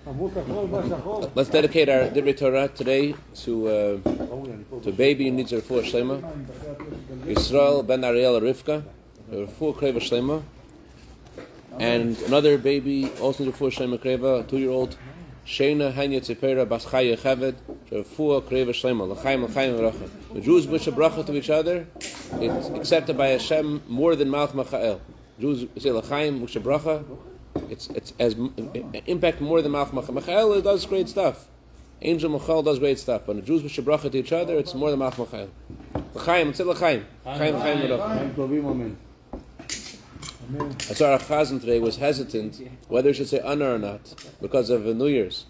Let's dedicate our Divrei Torah today to baby who needs a refuah shlema. Yisrael ben Ariel Rivka, a refuah kreva shlema, and another baby also needs a refuah shlema kreva, a 2-year-old Sheina Hanya Tzipera Bas Chaya Chaved, a refuah kreva shlema, l'chaim v'racha. The Jews wish a bracha to each other. It's accepted by Hashem more than Malach Machael. Jews say l'chaim wish a bracha. It's as impact more than Malach Machael. Does great stuff. Angel Michael does great stuff. But the Jews wish a bracha to each other, it's more than Malach Machael. L'chaim, it's l'chaim. L'chaim. That's why our Chazan today was hesitant whether he should say Ana or not because of New Year's.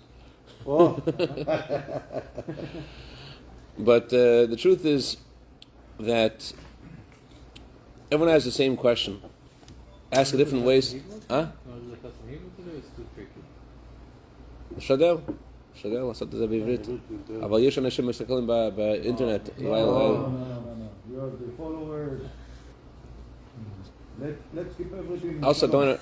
But the truth is that everyone has the same question. Ask in different ways. Huh? Shadel, לעשות את זה בעברית. אבל יש אנשים מסתכלים באינטרנט. No. You're the followers. Let's keep everything. Also, don't.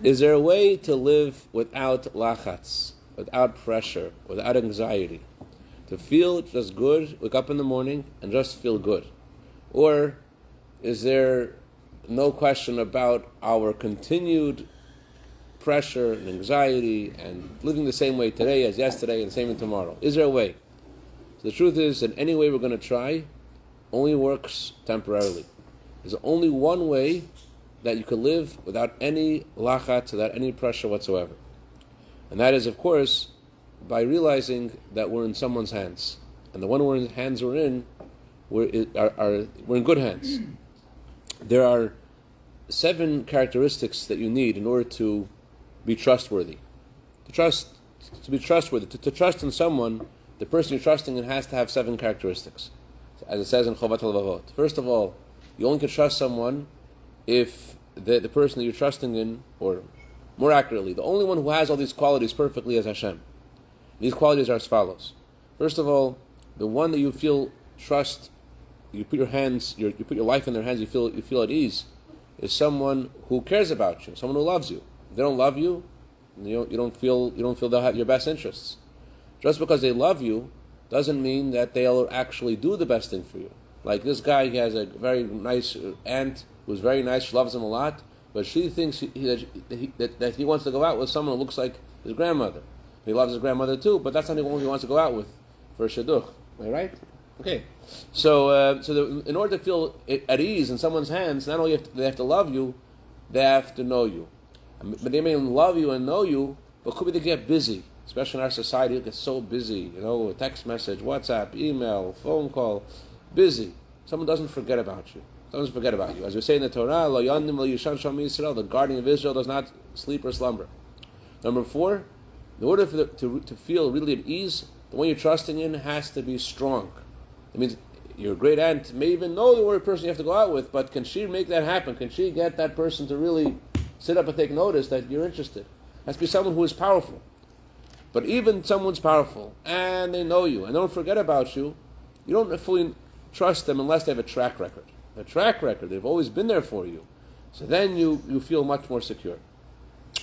Is there a way to live without lachatz, without pressure, without anxiety? To feel just good, wake up in the morning and just feel good? Or is there no question about our continued pressure and anxiety and living the same way today as yesterday and the same way tomorrow? Is there a way? So the truth is that any way we're going to try only works temporarily. There's only one way that you can live without any lachatz, without any pressure whatsoever. And that is, of course, by realizing that we're in someone's hands. And the one hands we're in, we're in good hands. There are 7 characteristics that you need in order to be trustworthy. To be trustworthy, to trust in someone, the person you're trusting in has to have 7 characteristics. As it says in Chovat HaLevavot. First of all, you only can trust someone if the person that you're trusting in, or more accurately, the only one who has all these qualities perfectly is Hashem. These qualities are as follows. First of all, the one that you feel trust, you put your life in their hands, you feel at ease, is someone who cares about you, someone who loves you. If they don't love you, you don't feel they'll have your best interests. Just because they love you doesn't mean that they'll actually do the best thing for you. Like this guy, he has a very nice aunt who's very nice, she loves him a lot, but she thinks that he wants to go out with someone who looks like his grandmother. He loves his grandmother too, but that's not the one he wants to go out with for a shidduch. Am I right? Okay. So in order to feel at ease in someone's hands, not only they have to love you, they have to know you. But they may love you and know you, but could be they get busy. Especially in our society, it gets so busy. A text message, WhatsApp, email, phone call, busy. Someone doesn't forget about you. Someone doesn't forget about you. As we say in the Torah, Lo Yandim Lo Yishan Sham Yisrael, the guardian of Israel does not sleep or slumber. Number 4, in order to feel really at ease, the one you're trusting in has to be strong. It means your great aunt may even know the word person you have to go out with, but can she make that happen? Can she get that person to really sit up and take notice that you're interested? It has to be someone who is powerful. But even someone's powerful, and they know you, and don't forget about you, you don't fully trust them unless they have a track record. A track record, they've always been there for you. So then you feel much more secure.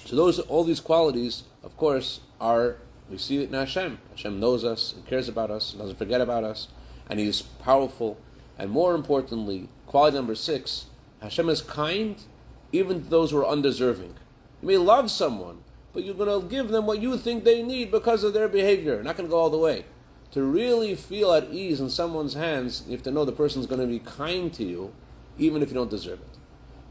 So all these qualities, of course, we see it in Hashem. Hashem knows us, and cares about us, and doesn't forget about us, and He is powerful. And more importantly, quality number 6, Hashem is kind, even to those who are undeserving. You may love someone, but you're going to give them what you think they need because of their behavior. You're not going to go all the way. To really feel at ease in someone's hands, you have to know the person's going to be kind to you, even if you don't deserve it.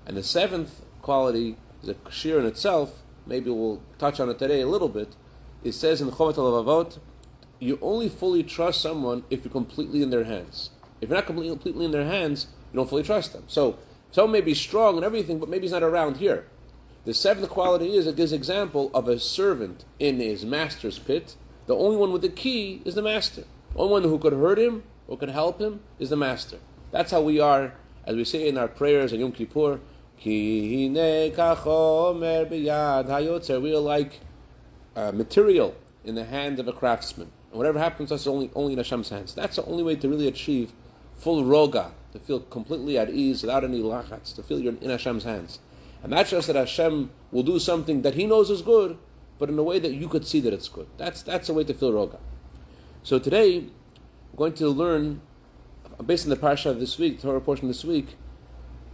And the 7th quality is a shir in itself. Maybe we'll touch on it today a little bit. It says in Chovat HaLevavot, you only fully trust someone if you're completely in their hands. If you're not completely in their hands, you don't fully trust them. So someone may be strong and everything, but maybe he's not around here. The 7th quality is, it gives example of a servant in his master's pit. The only one with the key is the master. The only one who could hurt him or could help him is the master. That's how we are, as we say in our prayers in Yom Kippur, Ki hine kachomer biyad hayotzer. We are like material in the hand of a craftsman. And whatever happens to us is only in Hashem's hands. That's the only way to really achieve full roga, to feel completely at ease without any lachatz, to feel you're in Hashem's hands. And not just that Hashem will do something that He knows is good, but in a way that you could see that it's good. That's a way to feel roga. So today, we're going to learn, based on the parasha of this week, the Torah portion this week,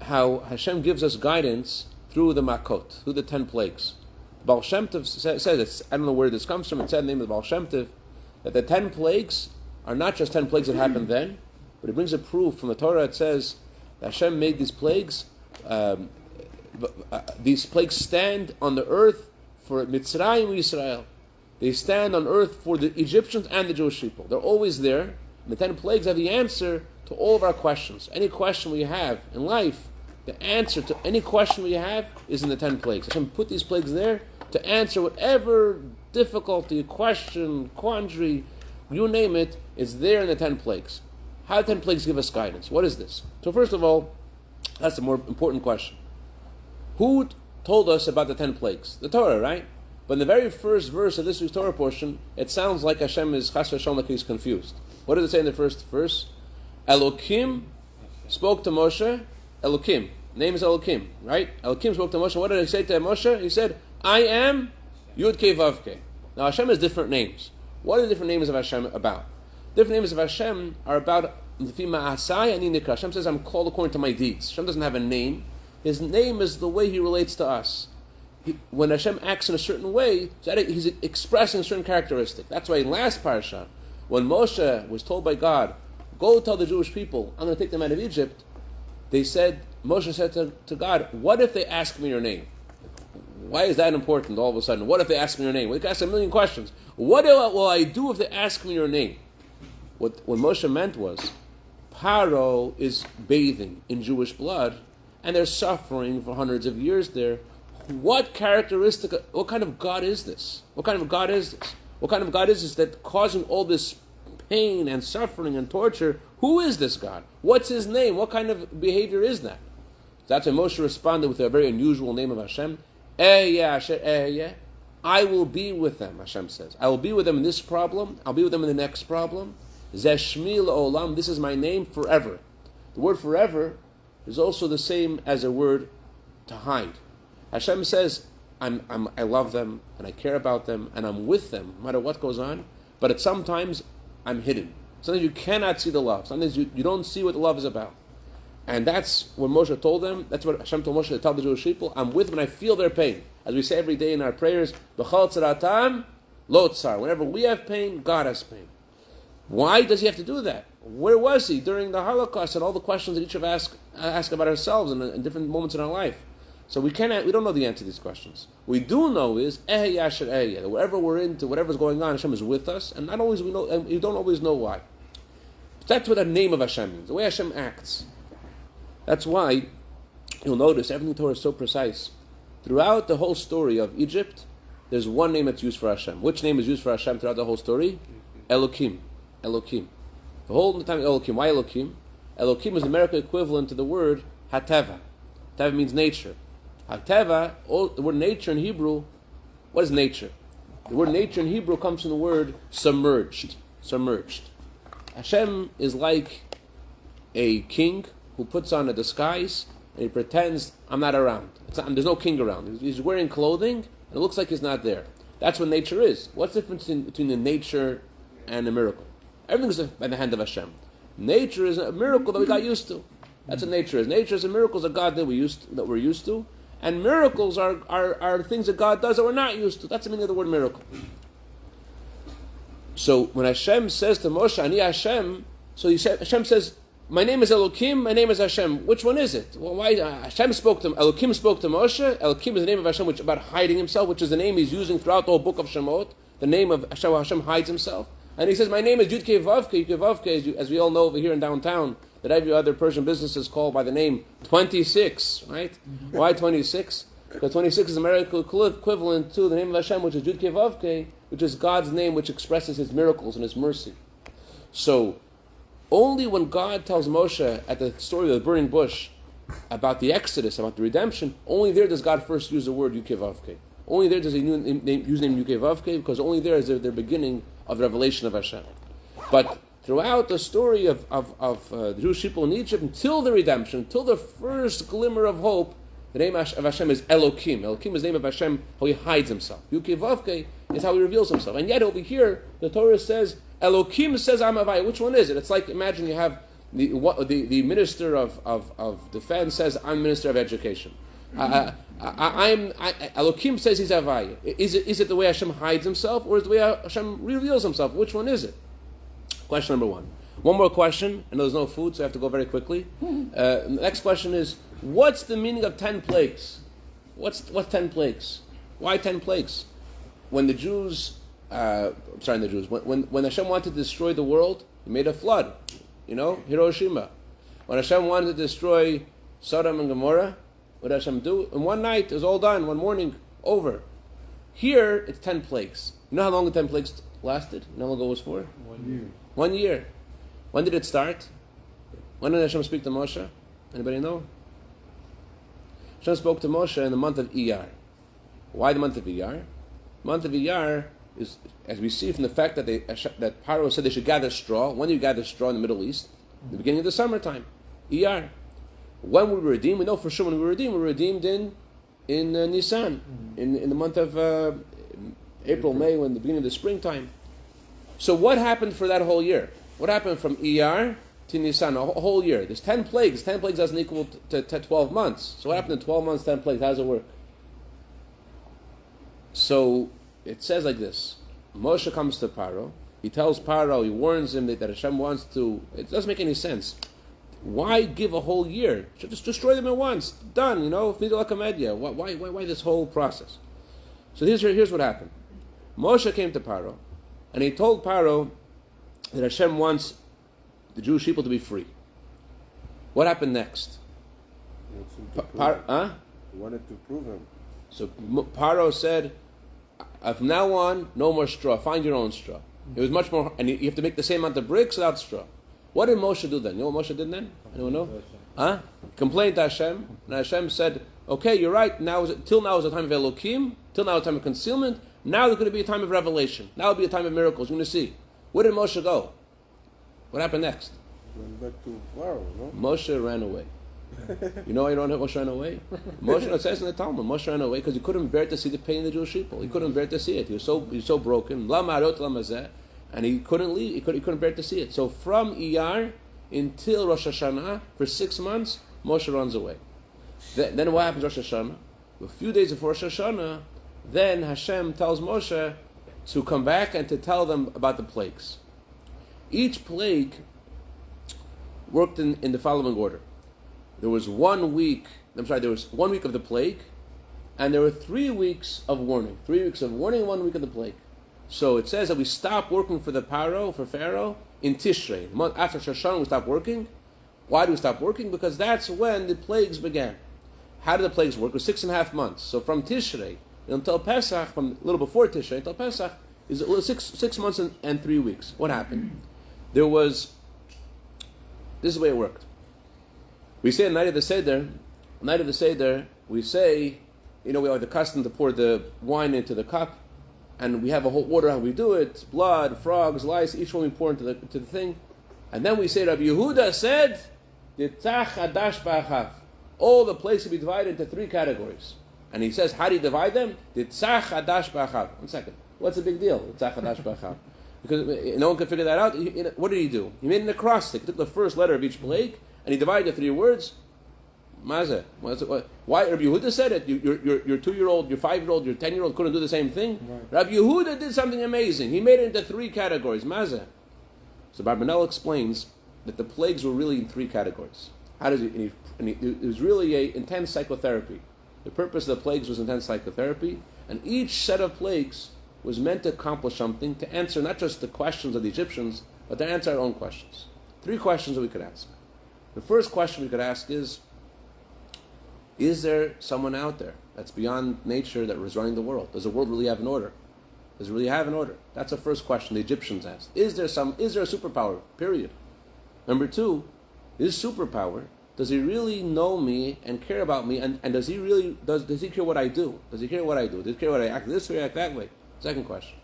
how Hashem gives us guidance through the Makot, through the 10 plagues. Baal Shem Tov says, I don't know where this comes from, it said in the name of the Baal Shem Tov, that the 10 plagues are not just 10 plagues that happened then, but it brings a proof from the Torah. It says that Hashem made these plagues stand on the earth for Mitzrayim and Yisrael. They stand on earth for the Egyptians and the Jewish people. They're always there. And the 10 plagues have the answer to all of our questions. Any question we have in life, the answer to any question we have is in the 10 plagues. Hashem put these plagues there to answer whatever difficulty, question, quandary, you name it, is there in the 10 plagues. How do 10 plagues give us guidance? What is this? So first of all, that's the more important question. Who told us about the 10 plagues? The Torah, right? But in the very first verse of this week's Torah portion, it sounds like Hashem is chas v'shalom, like he's confused. What does it say in the first verse? Elokim spoke to Moshe. Elokim. Name is Elokim, right? Elokim spoke to Moshe. What did he say to Moshe? He said, I am Yud Kei Vav Kei. Now Hashem has different names. What are the different names of Hashem about? Different names of Hashem are about Hashem says, I'm called according to my deeds. Hashem doesn't have a name. His name is the way He relates to us. When Hashem acts in a certain way, He's expressing a certain characteristic. That's why in last parasha, when Moshe was told by God, go tell the Jewish people, I'm going to take them out of Egypt, Moshe said to God, what if they ask me your name? Why is that important all of a sudden? What if they ask me your name? We can ask a million questions. What will I do if they ask me your name? What Moshe meant was, Paro is bathing in Jewish blood, and they're suffering for hundreds of years there. What kind of God is this? What kind of God is this? What kind of God is this that causing all this pain and suffering and torture? Who is this God? What's His name? What kind of behavior is that? That's why Moshe responded with a very unusual name of Hashem. I will be with them, Hashem says. I will be with them in this problem. I'll be with them in the next problem. Zeshmi Olam. This is my name forever. The word forever is also the same as a word to hide. Hashem says, I love them, and I care about them, and I'm with them, no matter what goes on, but sometimes I'm hidden. Sometimes you cannot see the love. Sometimes you don't see what the love is about. And that's what Moshe told them. That's what Hashem told Moshe to tell the Jewish people. I'm with them, and I feel their pain. As we say every day in our prayers, B'chal tzaratam lo tzar. Whenever we have pain, God has pain. Why does He have to do that? Where was He during the Holocaust and all the questions that each of us ask about ourselves in different moments in our life? So we don't know the answer to these questions. What we do know is that wherever we're into, whatever's going on, Hashem is with us, and not always we know, and we don't always know why. That's what the name of Hashem means, the way Hashem acts. That's why you'll notice everything in the Torah is so precise. Throughout the whole story of Egypt, there's one name that's used for Hashem. Which name is used for Hashem throughout the whole story? Elokim. Elokim. The whole time Elokim. Why Elokim? Elokim is the American equivalent to the word Hateva. Hateva means nature. Hateva, the word nature in Hebrew, what is nature? The word nature in Hebrew comes from the word submerged. Submerged. Hashem is like a king who puts on a disguise and he pretends, I'm not around. There's no king around. He's wearing clothing and it looks like he's not there. That's what nature is. What's the difference between the nature and a miracle? Everything's by the hand of Hashem. Nature is a miracle that we got used to. That's what nature is. Nature is a miracle of God that we're used to. And miracles are things that God does that we're not used to. That's the meaning of the word miracle. So when Hashem says to Moshe, Ani Hashem, Hashem says, my name is Elokim, my name is Hashem. Which one is it? Well, why Elokim spoke to Moshe. Elokim is the name of Hashem, which is about hiding Himself, which is the name He's using throughout the whole book of Shemot. The name of Hashem, how Hashem hides Himself. And He says, my name is Yud Kei Vav Kei. Yud Kei Vav Kei, as we all know over here in downtown, that every other Persian business is called by the name 26, right? Mm-hmm. Why 26? Because 26 is the American equivalent to the name of Hashem, which is Yud Kei Vav Kei, which is God's name, which expresses His miracles and His mercy. So, only when God tells Moshe at the story of the burning bush about the Exodus, about the redemption, only there does God first use the word Yud Kei Vav Kei. Only there does He use the name Yud Kei Vav Kei, because only there is the beginning of the revelation of Hashem. But throughout the story of the Jewish people in Egypt, until the redemption, until the first glimmer of hope, The name of Hashem is Elokim. Elokim is the name of Hashem, how He hides Himself. Yuki Vavke is how He reveals Himself. And yet over here, the Torah says, Elokim says I'm Havaya. Which one is it? It's like, imagine you have the Minister of Defense says, I'm Minister of Education. Elokim says He's Havaya. Is it the way Hashem hides Himself, or is it the way Hashem reveals Himself? Which one is it? Question number one. One more question, and there's no food, so I have to go very quickly. Next question is, what's the meaning of 10 plagues? What's 10 plagues? Why 10 plagues? When the Jews, when Hashem wanted to destroy the world, He made a flood. Hiroshima. When Hashem wanted to destroy Sodom and Gomorrah, what did Hashem do? In one night, it was all done. One morning, over. Here, it's 10 plagues. You know how long the 10 plagues lasted? You know how long it was for? 1 year. 1 year. When did it start? When did Hashem speak to Moshe? Anybody know? Hashem spoke to Moshe in the month of Iyar. Why the month of Iyar? The month of Iyar is, as we see from the fact that that Paro said they should gather straw. When do you gather straw in the Middle East? The beginning of the summertime. Iyar. When we were redeemed, we know for sure when we were redeemed in Nisan, in the month of April, May, when the beginning of the springtime. So what happened for that whole year? What happened from Iyar to Nisan, a whole year? There's 10 plagues. 10 plagues doesn't equal to 12 months. So what happened in 12 months, 10 plagues? How does it work? So it says like this. Moshe comes to Paro. He tells Paro, he warns him that Hashem wants to... It doesn't make any sense. Why give a whole year? Just destroy them at once. Done, Why this whole process? So here's what happened. Moshe came to Paro, and he told Paro that Hashem wants the Jewish people to be free. What happened next? He wanted to prove him. So Paro said, from now on, no more straw. Find your own straw. It was much more, and you have to make the same amount of bricks without straw. What did Moshe do then? You know what Moshe did then? Anyone know? Complained to Hashem, and Hashem said, okay, you're right, till now is a time of Elokim, till now is a time of concealment, now there's going to be a time of revelation. Now will be a time of miracles. You're going to see. Where did Moshe go? What happened next? Went back to Pharaoh, no? Moshe ran away. You know why Moshe ran away? It says in the Talmud, Moshe ran away because he couldn't bear to see the pain of the Jewish people. He couldn't bear to see it. He was so broken. And he couldn't leave. He couldn't bear to see it. So from Iyar until Rosh Hashanah, for 6 months, Moshe runs away. Then what happens Rosh Hashanah? A few days before Rosh Hashanah, then Hashem tells Moshe to come back and to tell them about the plagues. Each plague worked in the following order. There was 1 week of the plague, and there were 3 weeks of warning. 3 weeks of warning, 1 week of the plague. So it says that we stop working for Pharaoh, in Tishrei. The month after Shoshana, we stop working. Why do we stop working? Because that's when the plagues began. How did the plagues work? It was 6.5 months. So from Tishrei until Pesach, from a little before Tishrei until Pesach, is 6 months and 3 weeks. What happened? This is the way it worked. We say on the night of the Seder, we say, we have the custom to pour the wine into the cup, and we have a whole order how we do it: blood, frogs, lice. Each one we pour into the thing, and then we say, Rabbi Yehuda said, "Ditzach adash ba'achav." All the plagues will be divided into 3 categories, and he says, how do you divide them? Ditzach adash ba'achav. 1 second, what's the big deal? Ditzach adash ba'achav, because no one could figure that out. What did he do? He made an acrostic. He took the first letter of each plague, and he divided the 3 words. Mazeh. Why? Rabbi Yehuda said it. Your 2-year-old, your 5-year-old, your 10-year-old couldn't do the same thing. Right. Rabbi Yehuda did something amazing. He made it into 3 categories. Mazeh. So Barbanel explains that the plagues were really in 3 categories. How does it? It was really a intense psychotherapy. The purpose of the plagues was intense psychotherapy, and each set of plagues was meant to accomplish something, to answer not just the questions of the Egyptians, but to answer our own questions. 3 questions that we could ask. The first question we could ask is there someone out there that's beyond nature that was running the world? Does the world really have an order? Does it really have an order? That's the first question the Egyptians asked. Is there a superpower? Period. Number 2, this superpower, does he really know me and care about me? And does he care what I do? Does he care what I do? Does he care what I act this way, act that way? Second question.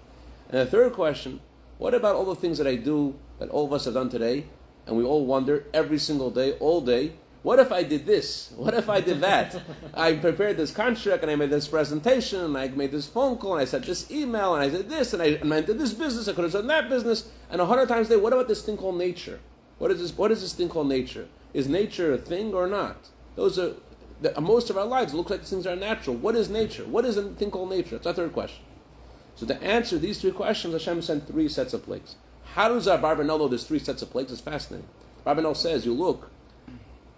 And the third question, what about all the things that I do that all of us have done today, and we all wonder every single day, all day, What if I did this? What if I did that? I prepared this contract, and I made this presentation, and I made this phone call, and I sent this email, and I did this, and I did this business, I could have done that business, and 100 times a day, what about this thing called nature? What is this thing called nature? Is nature a thing or not? Those are, most of our lives, it looks like these things are natural. What is nature? What is a thing called nature? That's our third question. So to answer these three questions, Hashem sent 3 sets of plagues. How does our Rabbi know there's 3 sets of plagues? It's fascinating. Rabbi says, you look,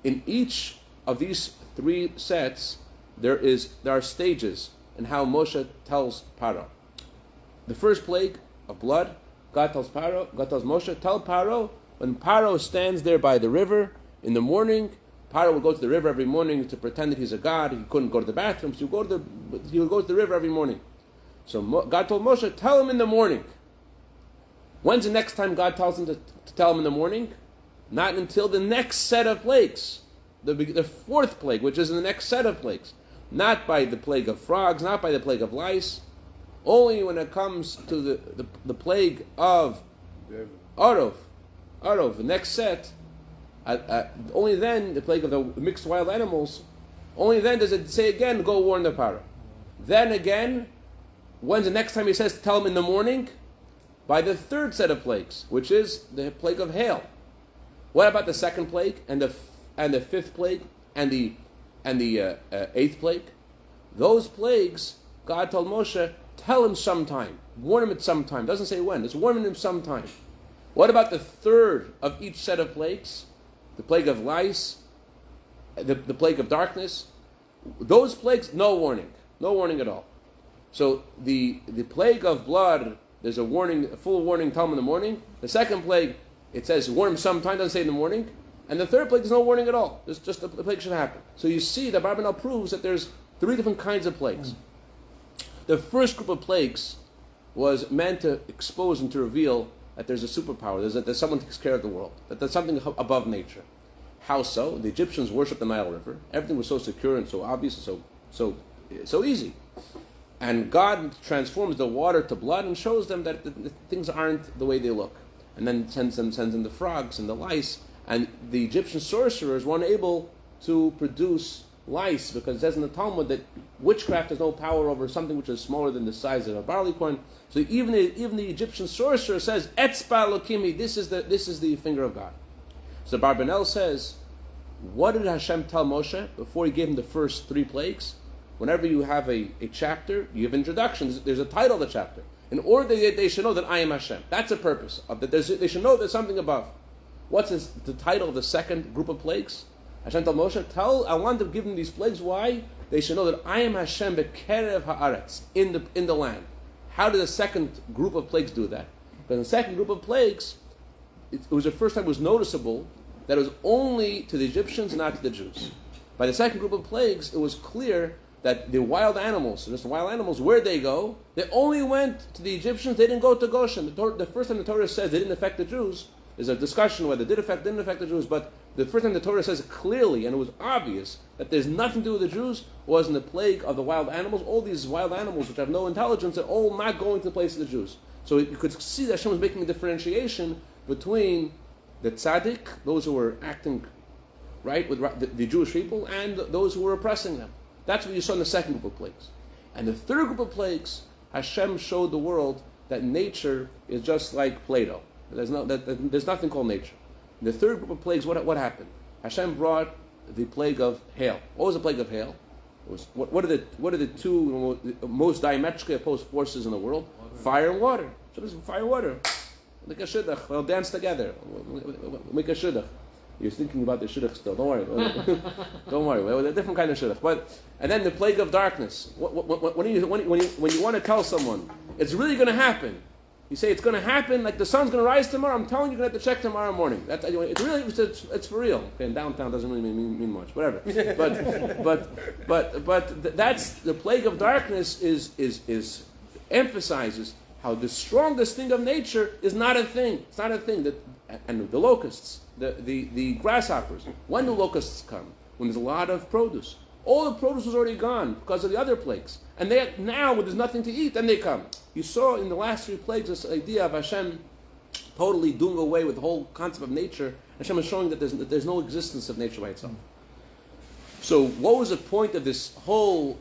in each of these 3 sets, there are stages in how Moshe tells Paro. The first plague of blood, God tells Moshe, tell Paro, when Paro stands there by the river in the morning, Paro will go to the river every morning to pretend that he's a god. He couldn't go to the bathroom, so he would go to the river every morning. So God told Moshe, tell him in the morning. When's the next time God tells him to tell him in the morning? Not until the next set of plagues. The 4th plague, which is in the next set of plagues. Not by the plague of frogs, not by the plague of lice. Only when it comes to the plague of Arov, the next set, only then, the plague of the mixed wild animals, only then does it say again, go warn the Paro. Then again, when's the next time he says to tell him in the morning? By the 3rd set of plagues, which is the plague of hail. What about the 2nd plague and the 5th plague and the 8th plague? Those plagues, God told Moshe, tell him sometime, warn him at some time. Doesn't say when. It's warning him sometime. What about the 3rd of each set of plagues? The plague of lice, the plague of darkness. Those plagues, no warning at all. So the plague of blood, there's a warning, a full warning, tell him in the morning. The 2nd plague, it says warn him sometime, doesn't say in the morning. And the 3rd plague, there's no warning at all. It's just the plague should happen. So you see that Rabbi proves that there's 3 different kinds of plagues. The first group of plagues was meant to expose and to reveal that there's a superpower, that someone takes care of the world, that there's something above nature. How so? The Egyptians worshipped the Nile River. Everything was so secure and so obvious and so easy. And God transforms the water to blood and shows them that things aren't the way they look. And then sends in the frogs and the lice. And the Egyptian sorcerers weren't able to produce lice, because it says in the Talmud that witchcraft has no power over something which is smaller than the size of a barley corn. So even the Egyptian sorcerer says, Etzba Lokimi, this is the finger of God. So Barbanel says, what did Hashem tell Moshe before he gave him the first 3 plagues? Whenever you have a chapter, you have introductions. There's a title of the chapter. In order that they should know that I am Hashem. That's the purpose of that. They should know there's something above. What's the title of the 2nd group of plagues? Hashem told Moshe, I want to give them these plagues. Why? They should know that I am Hashem bekerev haaretz, in the land. How did the 2nd group of plagues do that? Because in the 2nd group of plagues, it was the first time it was noticeable that it was only to the Egyptians, not to the Jews. By the 2nd group of plagues, it was clear that the wild animals, where'd they go? They only went to the Egyptians, they didn't go to Goshen. The first time the Torah says they didn't affect the Jews, there's a discussion whether it didn't affect the Jews, but the first time the Torah says clearly, and it was obvious, that there's nothing to do with the Jews, was in the plague of the wild animals. All these wild animals which have no intelligence are all not going to the place of the Jews. So you could see that Hashem was making a differentiation between the tzaddik, those who were acting right with the Jewish people, and those who were oppressing them. That's what you saw in the 2nd group of plagues. And the 3rd group of plagues, Hashem showed the world that nature is just like Plato. There's nothing called nature. In the 3rd group of plagues, what happened? Hashem brought the plague of hail. What was the plague of hail? It was, what are the 2 most diametrically opposed forces in the world? Water. Fire and water. So fire and water. Make a shidduch. They'll dance together. Make a shidduch. You're thinking about the shidduch still. Don't worry. Don't worry. Well, a different kind of shidduch. And then the plague of darkness. When you want to tell someone it's really going to happen, you say it's going to happen. Like the sun's going to rise tomorrow. I'm telling you, you're going to have to check tomorrow morning. It's for real. Okay, and downtown doesn't really mean much. Whatever. But that's the plague of darkness. Is emphasizes how the strongest thing of nature is not a thing. It's not a thing. And the locusts, the grasshoppers. When do locusts come? When there's a lot of produce. All the produce was already gone because of the other plagues. And now when there's nothing to eat, then they come. You saw in the last 3 plagues this idea of Hashem totally doing away with the whole concept of nature. Hashem is showing that there's no existence of nature by itself. So what was the point of this whole?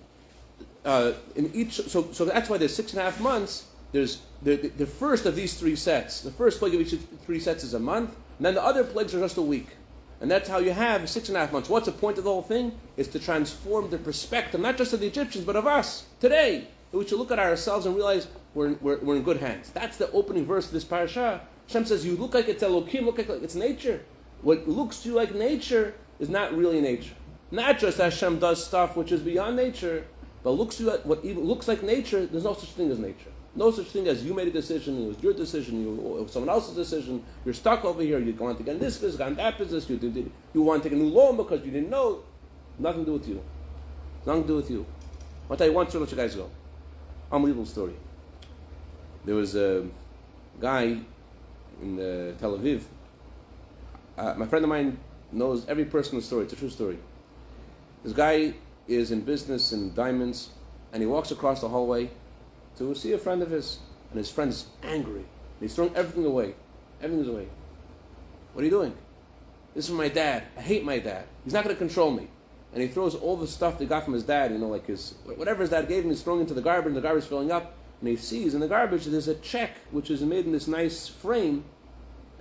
In each, so that's why there's 6.5 months. There's the first of these 3 sets. The first plague of each 3 sets is a month, and then the other plagues are just a week. And that's how you have 6.5 months. What's the point of the whole thing? Is to transform the perspective, not just of the Egyptians, but of us today. We should look at ourselves and realize we're in good hands. That's the opening verse of this parasha. Hashem says, you look like it's Elohim, look like it's nature. What looks to you like nature is not really nature. Not just Hashem does stuff which is beyond nature, but looks to you at what even looks like nature. There's no such thing as nature. No such thing as you made a decision, it was your decision, it was someone else's decision, you're stuck over here, you want to get in this business, get in that business, you want to take a new loan because you didn't know. Nothing to do with you. Nothing to do with you. I'll tell you one story, let you guys go. Unbelievable story. There was a guy in Tel Aviv. My friend of mine knows every person in the story. It's a true story. This guy is in business in diamonds, and he walks across the hallway to see a friend of his, and his friend is angry. He's throwing everything away. Everything's away. What are you doing? This is from my dad. I hate my dad. He's not going to control me. And he throws all the stuff they got from his dad, like whatever his dad gave him, he's throwing into the garbage, and the garbage is filling up. And he sees in the garbage there's a check which is made in this nice frame,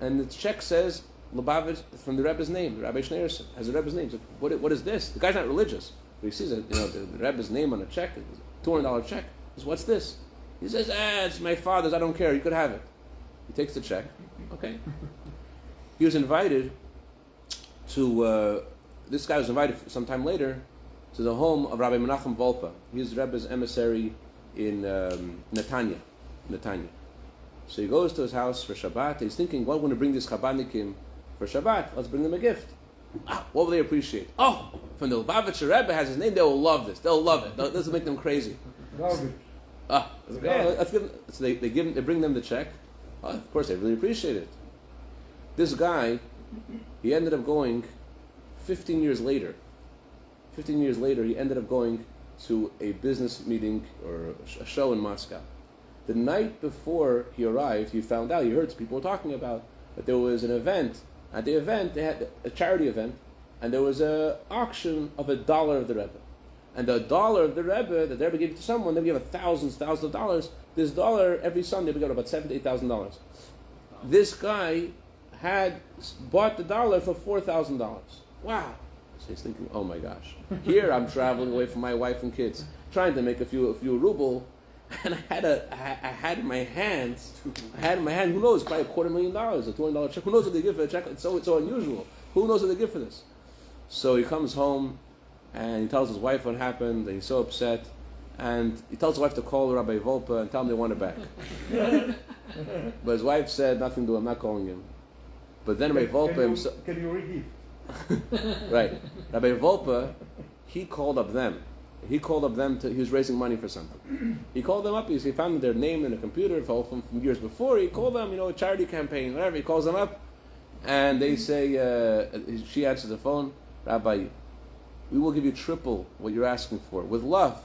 and the check says Lubavitch from the Rebbe's name. The Rabbi Schneerson has the Rebbe's name. He's like, what is this? The guy's not religious, but he sees the Rebbe's name on a check, a $200 check. He says, what's this? He says, it's my father's, I don't care, you could have it. He takes the check. Okay. He was invited to, this guy was invited sometime later to the home of Rabbi Menachem Volpa. He's Rebbe's emissary in Netanya. So he goes to his house for Shabbat. He's thinking, what, I'm going to bring these Chabadnikim for Shabbat? Let's bring them a gift. What will they appreciate? Oh, from the Lubavitcher Rebbe has his name, they will love this. They'll love it. This will make them crazy. Garbage. Let's give them, so they bring them the check. Of course, they really appreciate it. This guy, he ended up going 15 years later. 15 years later, he ended up going to a business meeting or a show in Moscow. The night before he arrived, he found out, he heard people were talking about that there was an event. At the event, they had a charity event, and there was an auction of $1 of the Rebbe. And the $1 of the Rebbe that the Rebbe gave to someone, they gave thousands of dollars. This dollar every Sunday we got about $7,000 to $8,000. This guy had bought the dollar for $4,000. Wow! So he's thinking, oh my gosh, here I'm traveling away from my wife and kids, trying to make a few ruble, and I had in my hand, who knows, probably $250,000, a $200 check. Who knows what they give for a check? It's so unusual. Who knows what they give for this? So he comes home. And he tells his wife what happened, and he's so upset. And he tells his wife to call Rabbi Volpa and tell him they want it back. But his wife said, nothing to do, I'm not calling him. But then Rabbi Volpa himself... Can you read? Right. Rabbi Volpa, he called up them. He was raising money for something. He called them up, he found their name in a computer from years before. He called them, a charity campaign, whatever. He calls them up, and they say, she answers the phone, Rabbi, we will give you triple what you're asking for, with love.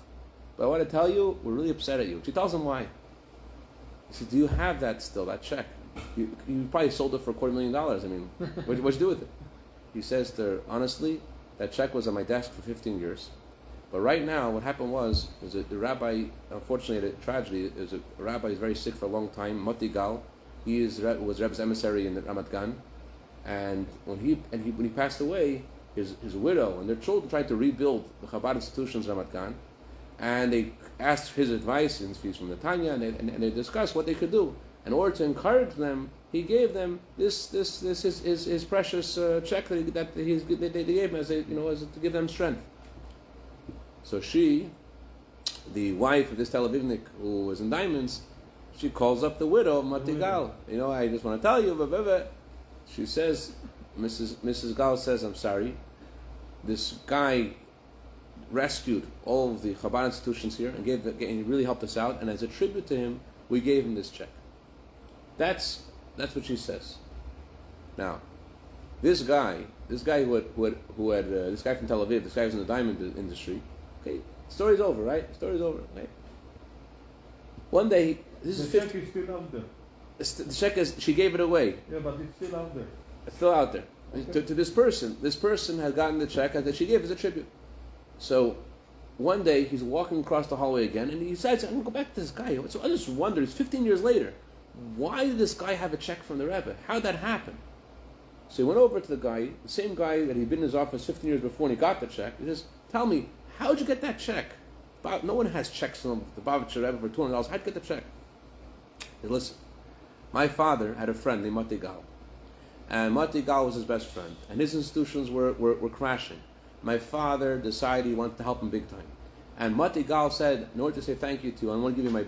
But I want to tell you, we're really upset at you. She tells him why. He says, do you have that still, that check? You probably sold it for $250,000. I mean, what'd you do with it? He says to her, honestly, that check was on my desk for 15 years. But right now, what happened was that the rabbi, unfortunately, a tragedy, is a rabbi is very sick for a long time, Moti Gal. He was Rebbe's emissary in Ramat Gan. And when he passed away, his widow and their children tried to rebuild the Chabad institutions in Ramat Gan, and they asked his advice, and he's from Netanya, and they discussed what they could do. In order to encourage them, he gave them his precious check that they gave him as to give them strength. So she, the wife of this Tel Avivnik who was in diamonds, she calls up the widow of Matigal. I just want to tell you, she says, Mrs. Gal says, I'm sorry. This guy rescued all of the Chabad institutions here and he really helped us out. And as a tribute to him, we gave him this check. That's what she says. Now, this guy from Tel Aviv, this guy who's in the diamond industry. Okay, story's over, right? Right? One day, this is the check is still out there. The check is, she gave it away. Yeah, but it's still out there. It's still out there. To this person. This person had gotten the check that she gave as a tribute. So one day he's walking across the hallway again, and he decides, I'm going to go back to this guy. So I just wonder, it's 15 years later, why did this guy have a check from the Rebbe? How did that happen? So he went over to the guy, the same guy that he'd been in his office 15 years before, and he got the check. He says, tell me, how'd you get that check? No one has checks from the Bavitcher Rebbe for $200. How'd you get the check? He said, listen, my father had a friend named Mati Gal. And Mati Gal was his best friend. And his institutions were crashing. My father decided he wanted to help him big time. And Mati Gal said, in order to say thank you to you, I want to give you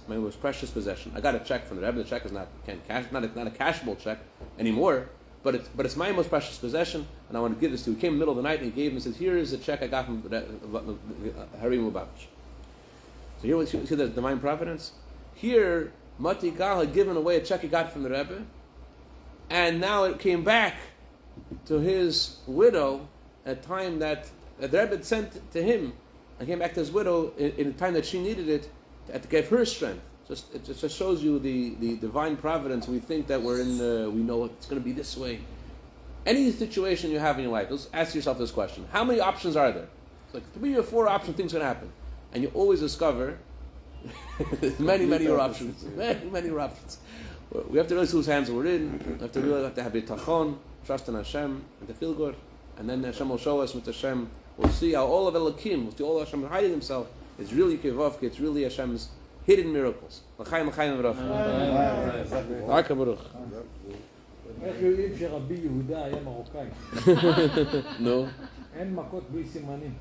my most precious possession. I got a check from the Rebbe. The check is not a cashable check anymore, but it's my most precious possession, and I want to give this to you. He came in the middle of the night and he gave him and says, here is a check I got from Harry Mubavitch. So here we see the divine providence. Here, Mati Gal had given away a check he got from the Rebbe, and now it came back to his widow at a time that the Rebbe had sent to him, and came back to his widow in a time that she needed it to give her strength. It just shows you the divine providence. We think that we know it's going to be this way. Any situation you have in your life, let's ask yourself this question. How many options are there? It's like 3 or 4 options things can happen. And you always discover many more options. Many more options. We have to realize whose hands we're in. We have to realize to have bitachon, trust in Hashem, and to feel good. And then Hashem will show us with Hashem. We'll see how all of Elokim, we'll see all of Hashem hiding himself. It's really Kevavke, it's really Hashem's hidden miracles. L'chaim v'rafa. איך יודעים שרבי יהודה היה מרוקאי? נו. אין מכות בלי סימנים.